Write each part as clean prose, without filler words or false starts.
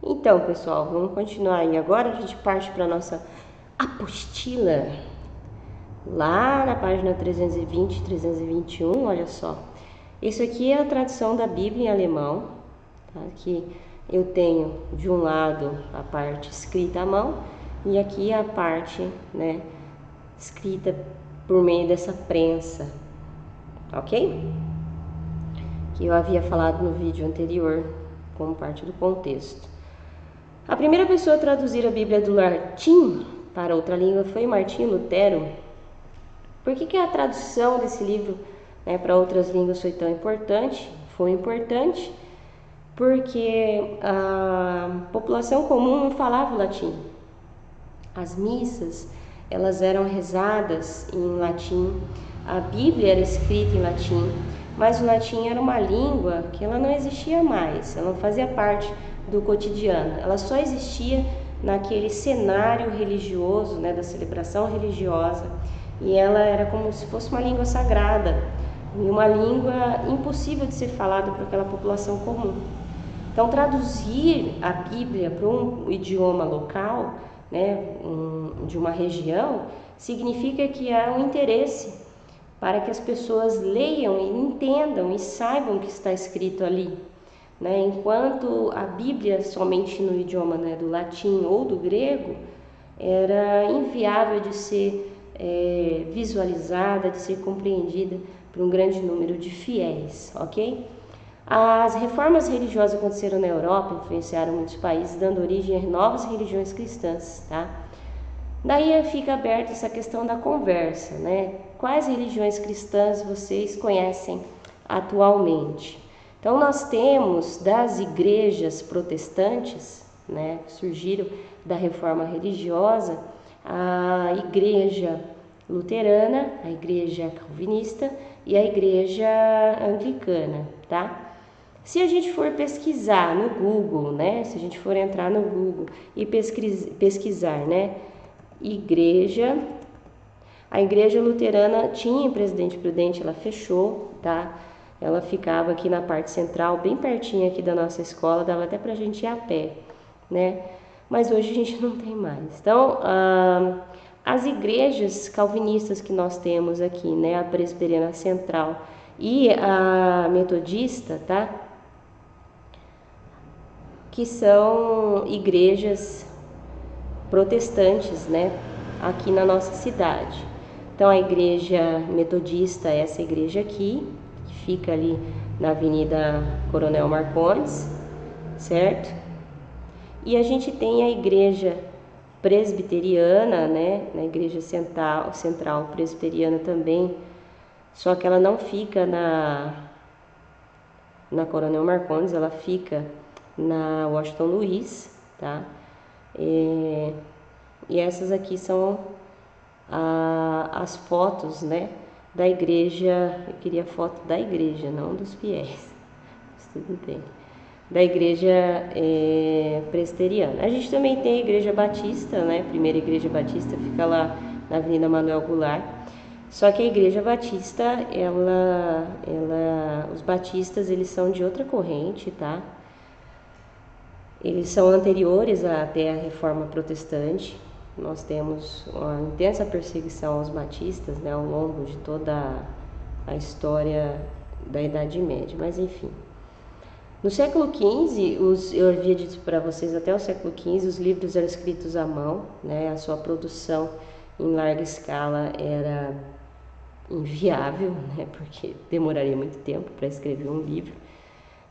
Então, pessoal, vamos continuar aí. Agora a gente parte para a nossa apostila, lá na página 320, 321, olha só. Isso aqui é a tradução da Bíblia em alemão, tá? Aqui eu tenho de um lado a parte escrita à mão e aqui a parte, né, escrita por meio dessa prensa, ok? Que eu havia falado no vídeo anterior como parte do contexto. A primeira pessoa a traduzir a Bíblia do latim para outra língua foi Martinho Lutero. Por que a tradução desse livro, né, para outras línguas foi tão importante? Foi importante porque a população comum não falava o latim. As missas, elas eram rezadas em latim, a Bíblia era escrita em latim, mas o latim era uma língua que ela não existia mais, ela não fazia parte do cotidiano, ela só existia naquele cenário religioso, né, da celebração religiosa, e ela era como se fosse uma língua sagrada, e uma língua impossível de ser falada por aquela população comum. Então, traduzir a Bíblia para um idioma local, né, de uma região, significa que há um interesse para que as pessoas leiam e entendam e saibam o que está escrito ali, né? Enquanto a Bíblia somente no idioma, né, do latim ou do grego era inviável de ser visualizada, de ser compreendida por um grande número de fiéis, ok? As reformas religiosas aconteceram na Europa, influenciaram muitos países, dando origem a novas religiões cristãs, tá? Daí fica aberta essa questão da conversa, né? Quais religiões cristãs vocês conhecem atualmente? Então, nós temos das igrejas protestantes, né, que surgiram da reforma religiosa, a igreja luterana, a igreja calvinista e a igreja anglicana, tá? Se a gente for pesquisar no Google, né, se a gente for entrar no Google e pesquisar, né, a igreja luterana tinha em Presidente Prudente, ela fechou, tá? Ela ficava aqui na parte central, bem pertinho aqui da nossa escola, dava até pra gente ir a pé, né? Mas hoje a gente não tem mais. Então, as igrejas calvinistas que nós temos aqui, né, a Presbiteriana Central e a Metodista, tá? Que são igrejas protestantes, né, aqui na nossa cidade. Então, a igreja metodista é essa igreja aqui, que fica ali na Avenida Coronel Marcondes, certo? E a gente tem a igreja presbiteriana, né, na igreja central presbiteriana também, só que ela não fica na Coronel Marcondes, ela fica na Washington Luiz, tá? E essas aqui são as fotos, né, da igreja. Eu queria foto da igreja, não dos fiéis, mas tudo bem. Da igreja presbiteriana. A gente também tem a igreja batista, né, primeira igreja batista, fica lá na Avenida Manuel Goulart. Só que a igreja batista, os batistas, eles são de outra corrente, tá? Eles são anteriores até a reforma protestante. Nós temos uma intensa perseguição aos batistas, né, ao longo de toda a história da Idade Média, mas enfim. No século XV, eu havia dito para vocês, até o século XV, os livros eram escritos à mão, né, a sua produção em larga escala era inviável, né, porque demoraria muito tempo para escrever um livro,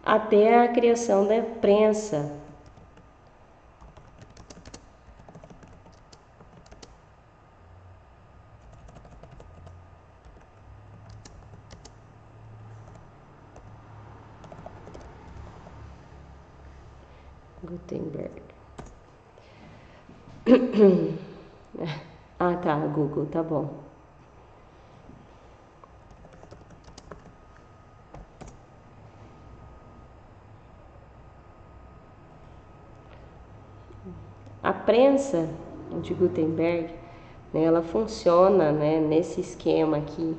até a criação da prensa. Gutenberg. Ah, tá, Google, tá bom. A prensa de Gutenberg, né, ela funciona, né, nesse esquema aqui,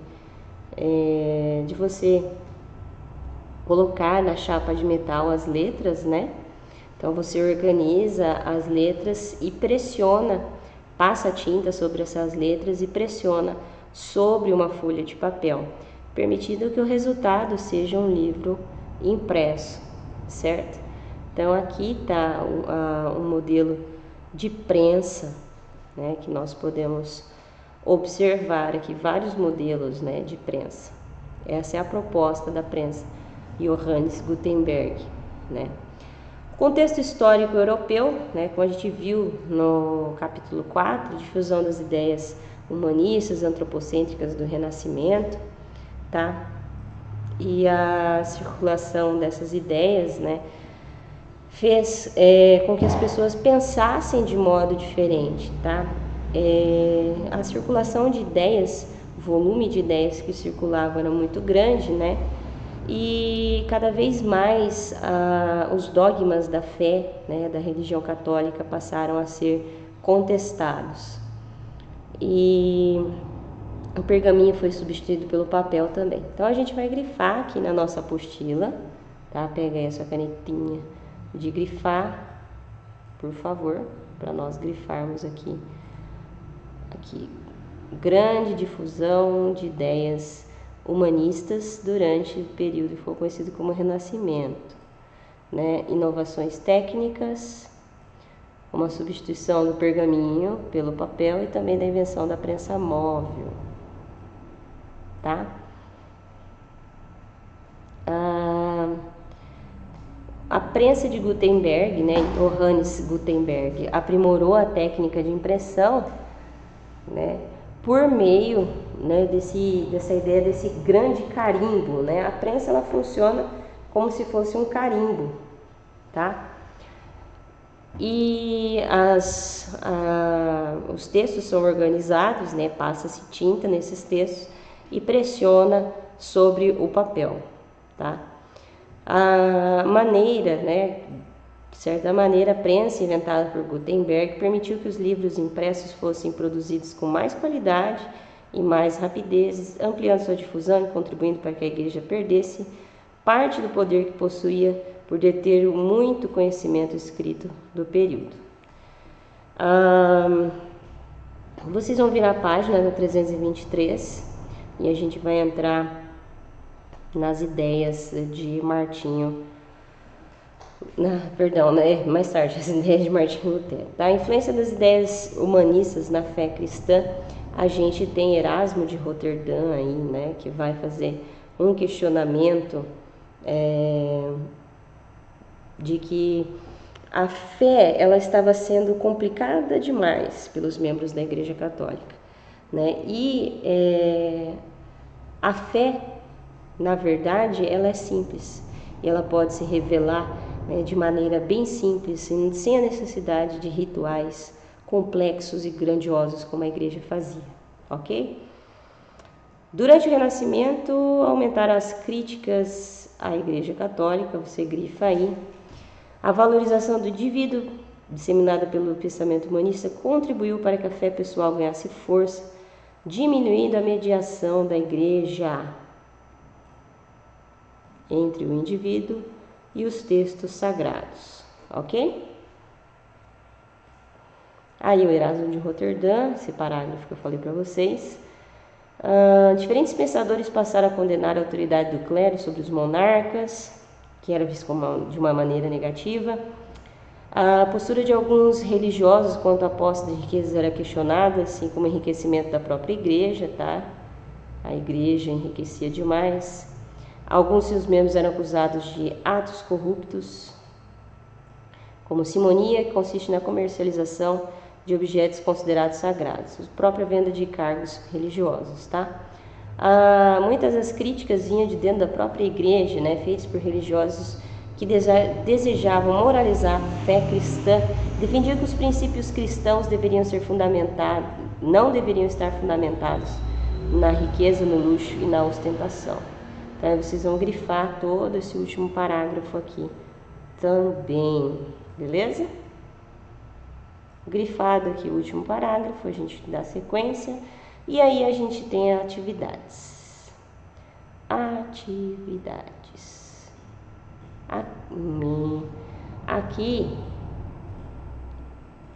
de você colocar na chapa de metal as letras, né? Então você organiza as letras e pressiona, passa a tinta sobre essas letras e pressiona sobre uma folha de papel, permitindo que o resultado seja um livro impresso, certo? Então aqui está um modelo de prensa, né, que nós podemos observar aqui vários modelos, né, de prensa. Essa é a proposta da prensa Johannes Gutenberg, né? Contexto histórico europeu, né, como a gente viu no capítulo 4, difusão das ideias humanistas, antropocêntricas do Renascimento, tá? E a circulação dessas ideias, né, fez com que as pessoas pensassem de modo diferente, tá? A circulação de ideias, o volume de ideias que circulavam era muito grande, né? E cada vez mais os dogmas da fé, né, da religião católica passaram a ser contestados. E o pergaminho foi substituído pelo papel também. Então a gente vai grifar aqui na nossa apostila, tá? Pega aí a sua canetinha de grifar, por favor, para nós grifarmos aqui. Grande difusão de ideias humanistas durante o período que foi conhecido como Renascimento, né? Inovações técnicas, uma substituição do pergaminho pelo papel e também da invenção da prensa móvel, tá? A prensa de Gutenberg, né, Johannes Gutenberg, aprimorou a técnica de impressão, né, por meio, né, dessa ideia desse grande carimbo, né? A prensa ela funciona como se fosse um carimbo, tá? E os textos são organizados, né? Passa-se tinta nesses textos e pressiona sobre o papel, tá? A maneira, né? De certa maneira, a prensa inventada por Gutenberg permitiu que os livros impressos fossem produzidos com mais qualidade e mais rapidez, ampliando sua difusão e contribuindo para que a igreja perdesse parte do poder que possuía por deter muito conhecimento escrito do período. Vocês vão virar a página no 323 e a gente vai entrar nas ideias de Martinho. Mais tarde, as ideias de Martinho Lutero. Da influência das ideias humanistas na fé cristã, a gente tem Erasmo de Roterdã aí, né, que vai fazer um questionamento de que a fé ela estava sendo complicada demais pelos membros da Igreja Católica, né? E a fé, na verdade, ela é simples e ela pode se revelar, né, de maneira bem simples, sem a necessidade de rituais complexos e grandiosos como a Igreja fazia, ok? Durante o Renascimento, aumentaram as críticas à Igreja Católica, você grifa aí. A valorização do indivíduo, disseminada pelo pensamento humanista, contribuiu para que a fé pessoal ganhasse força, diminuindo a mediação da Igreja entre o indivíduo e os textos sagrados, ok? Aí o Erasmo de Roterdã, esse parágrafo que eu falei para vocês. Diferentes pensadores passaram a condenar a autoridade do clero sobre os monarcas, que era visto de uma maneira negativa. A postura de alguns religiosos quanto à posse de riquezas era questionada, assim como o enriquecimento da própria igreja, tá? A igreja enriquecia demais. Alguns de seus membros eram acusados de atos corruptos, como simonia, que consiste na comercialização de objetos considerados sagrados, a própria venda de cargos religiosos, tá? Muitas das críticas vinham de dentro da própria igreja, né, feitas por religiosos que desejavam moralizar a fé cristã, defendiam que os princípios cristãos não deveriam estar fundamentados na riqueza, no luxo e na ostentação. Então vocês vão grifar todo esse último parágrafo aqui também, beleza? Grifado aqui o último parágrafo, a gente dá sequência e aí a gente tem atividades. Aqui,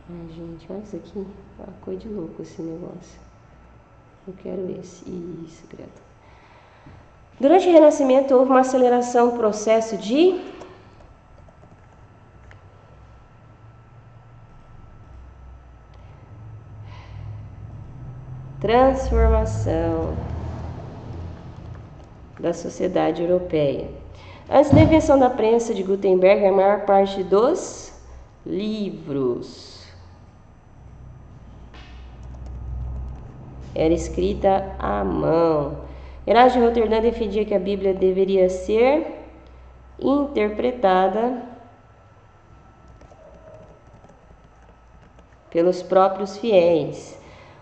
ai gente, olha isso aqui, uma coisa de louco esse negócio. Eu quero esse, isso, criatura. Durante o Renascimento houve uma aceleração do processo de transformação da sociedade europeia. Antes da invenção da prensa de Gutenberg, a maior parte dos livros era escrita à mão. Erasmo de Roterdã defendia que a Bíblia deveria ser interpretada pelos próprios fiéis.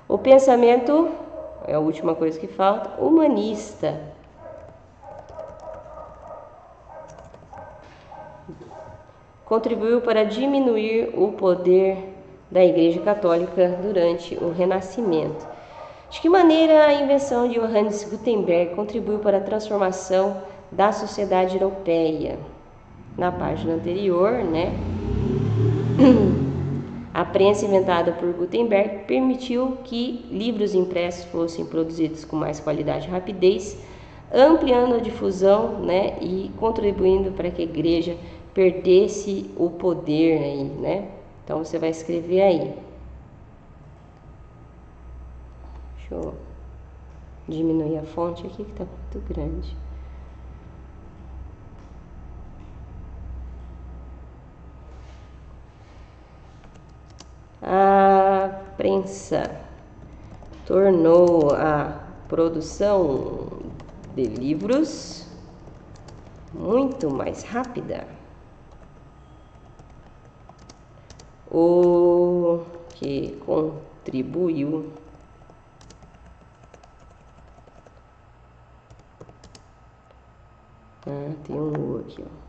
O pensamento, é a última coisa que falta, humanista. Contribuiu para diminuir o poder da Igreja Católica durante o Renascimento. De que maneira a invenção de Johannes Gutenberg contribuiu para a transformação da sociedade europeia? Na página anterior, né? A prensa inventada por Gutenberg permitiu que livros impressos fossem produzidos com mais qualidade e rapidez, ampliando a difusão, né, e contribuindo para que a igreja perdesse o poder aí, né? Então você vai escrever aí. Deixa eu diminuir a fonte aqui que está muito grande. A prensa tornou a produção de livros muito mais rápida, o que contribuiu tem um U aqui, ó.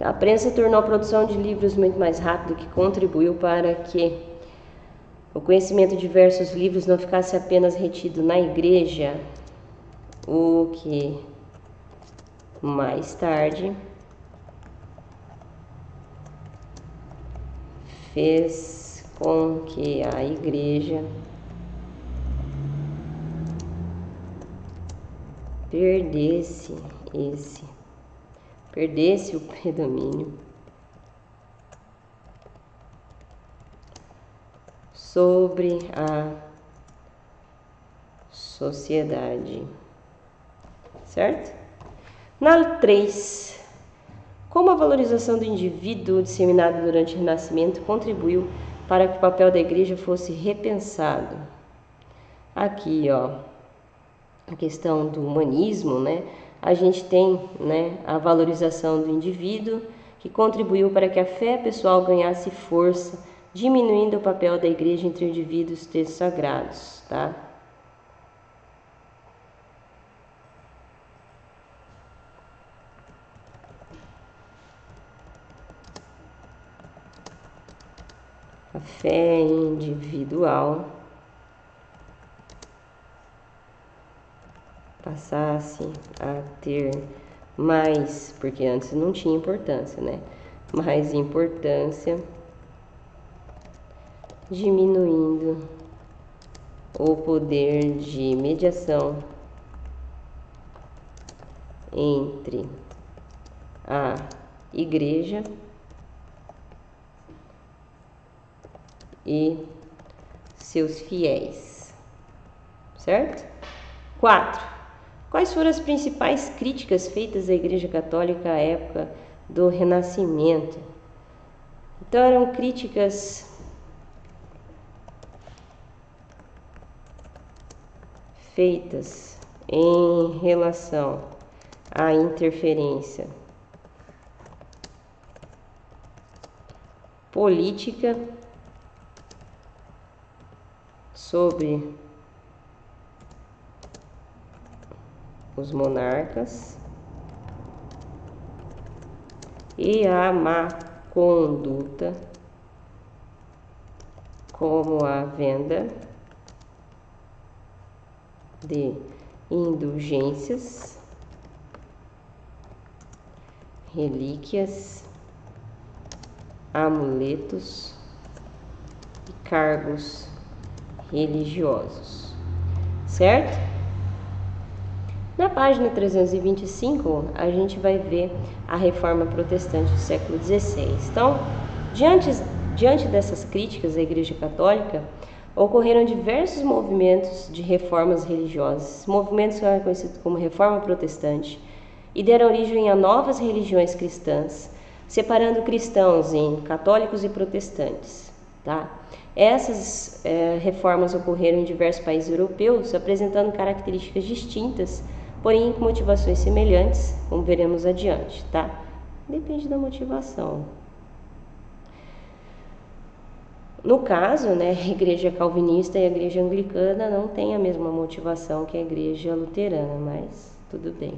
A prensa tornou a produção de livros muito mais rápido, que contribuiu para que o conhecimento de diversos livros não ficasse apenas retido na igreja, o que mais tarde fez com que a igreja perdesse o predomínio sobre a sociedade, certo? Na 3, como a valorização do indivíduo disseminado durante o Renascimento contribuiu para que o papel da igreja fosse repensado? Aqui, ó, a questão do humanismo, né? A gente tem, né, a valorização do indivíduo, que contribuiu para que a fé pessoal ganhasse força, diminuindo o papel da igreja entre o indivíduo e os textos sagrados, tá? A fé individual passasse a ter mais, porque antes não tinha importância, né? Mais importância, diminuindo o poder de mediação entre a igreja e seus fiéis, certo? 4. Quais foram as principais críticas feitas à Igreja Católica à época do Renascimento? Então eram críticas feitas em relação à interferência política sobre os monarcas e a má conduta, como a venda de indulgências, relíquias, amuletos e cargos religiosos, certo? Na página 325, a gente vai ver a reforma protestante do século XVI. Então, diante dessas críticas à Igreja Católica, ocorreram diversos movimentos de reformas religiosas, movimentos que eram conhecidos como Reforma Protestante, e deram origem a novas religiões cristãs, separando cristãos em católicos e protestantes. Tá? Essas reformas ocorreram em diversos países europeus, apresentando características distintas, porém com motivações semelhantes, como veremos adiante. Tá? Depende da motivação. No caso, né, a igreja calvinista e a igreja anglicana não têm a mesma motivação que a igreja luterana, mas tudo bem.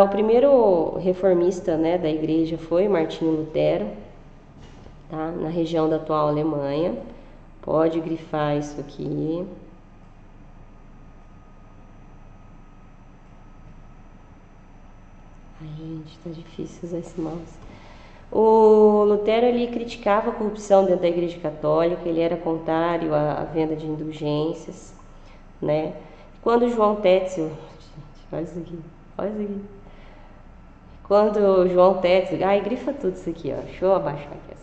O primeiro reformista, né, da igreja foi Martinho Lutero, tá, na região da atual Alemanha. Pode grifar isso aqui. Ai, gente, tá difícil usar esse mouse. O Lutero, ele criticava a corrupção dentro da Igreja Católica, ele era contrário à venda de indulgências, né? Quando João Tetzel, olha isso aqui, olha isso aqui. Quando João Tetzel, ai, grifa tudo isso aqui, ó, deixa eu abaixar aqui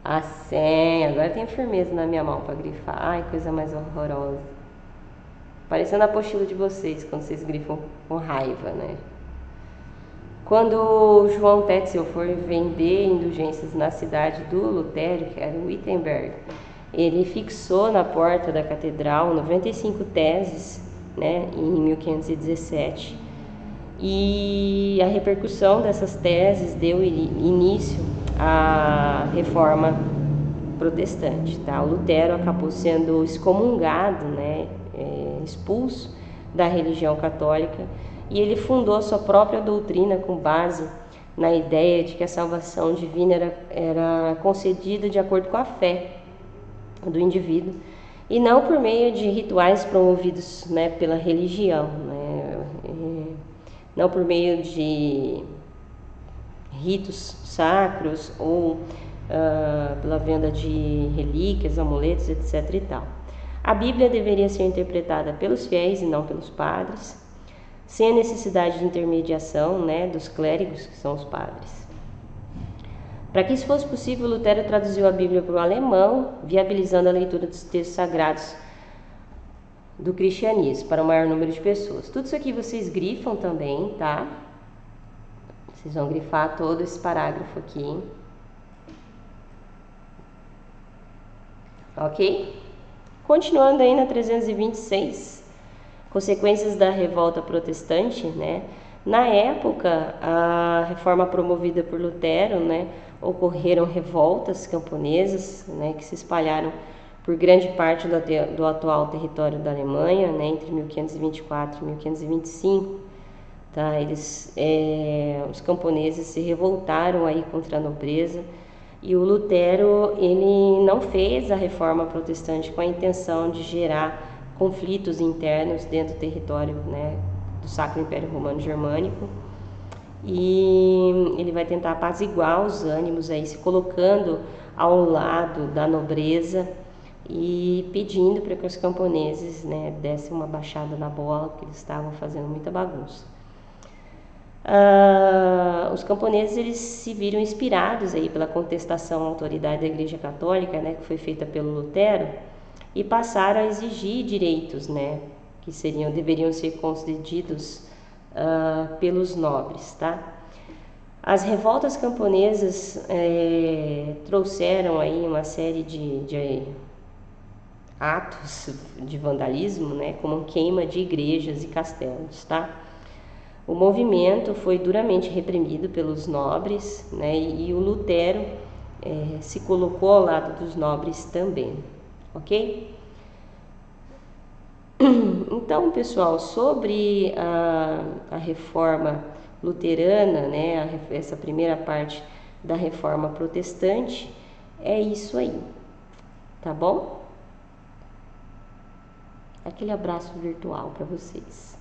assim, agora tem firmeza na minha mão para grifar, ai, coisa mais horrorosa. Parecendo a apostila de vocês, quando vocês grifam com raiva, né? Quando João Tetzel foi vender indulgências na cidade do Lutero, que era Wittenberg, ele fixou na porta da catedral 95 teses, né, em 1517, e a repercussão dessas teses deu início à reforma protestante. Tá? O Lutero acabou sendo excomungado, né, expulso da religião católica, e ele fundou a sua própria doutrina com base na ideia de que a salvação divina era concedida de acordo com a fé do indivíduo e não por meio de rituais promovidos, né, pela religião, né, não por meio de ritos sacros ou pela venda de relíquias, amuletos, etc. e tal. A Bíblia deveria ser interpretada pelos fiéis e não pelos padres, sem a necessidade de intermediação, né, dos clérigos, que são os padres. Para que isso fosse possível, Lutero traduziu a Bíblia para o alemão, viabilizando a leitura dos textos sagrados do cristianismo para o maior número de pessoas. Tudo isso aqui vocês grifam também, tá? Vocês vão grifar todo esse parágrafo aqui. Ok? Continuando aí na 326, consequências da revolta protestante, né? Na época, a reforma promovida por Lutero, né, ocorreram revoltas camponesas, né, que se espalharam por grande parte do atual território da Alemanha, né, entre 1524 e 1525. Tá? Os camponeses se revoltaram aí contra a nobreza, e o Lutero, ele não fez a reforma protestante com a intenção de gerar conflitos internos dentro do território, né, do Sacro Império Romano Germânico, e ele vai tentar apaziguar os ânimos aí, se colocando ao lado da nobreza e pedindo para que os camponeses, né, dessem uma baixada na bola, porque eles estavam fazendo muita bagunça. Os camponeses, eles se viram inspirados aí pela contestação à autoridade da Igreja Católica, né, que foi feita pelo Lutero, e passaram a exigir direitos, né, que deveriam ser concedidos pelos nobres, tá? As revoltas camponesas trouxeram aí uma série de atos de vandalismo, né, como queima de igrejas e castelos, tá? O movimento foi duramente reprimido pelos nobres, né, e o Lutero se colocou ao lado dos nobres também, ok? Então, pessoal, sobre a reforma luterana, né, essa primeira parte da reforma protestante, é isso aí, tá bom? Aquele abraço virtual para vocês.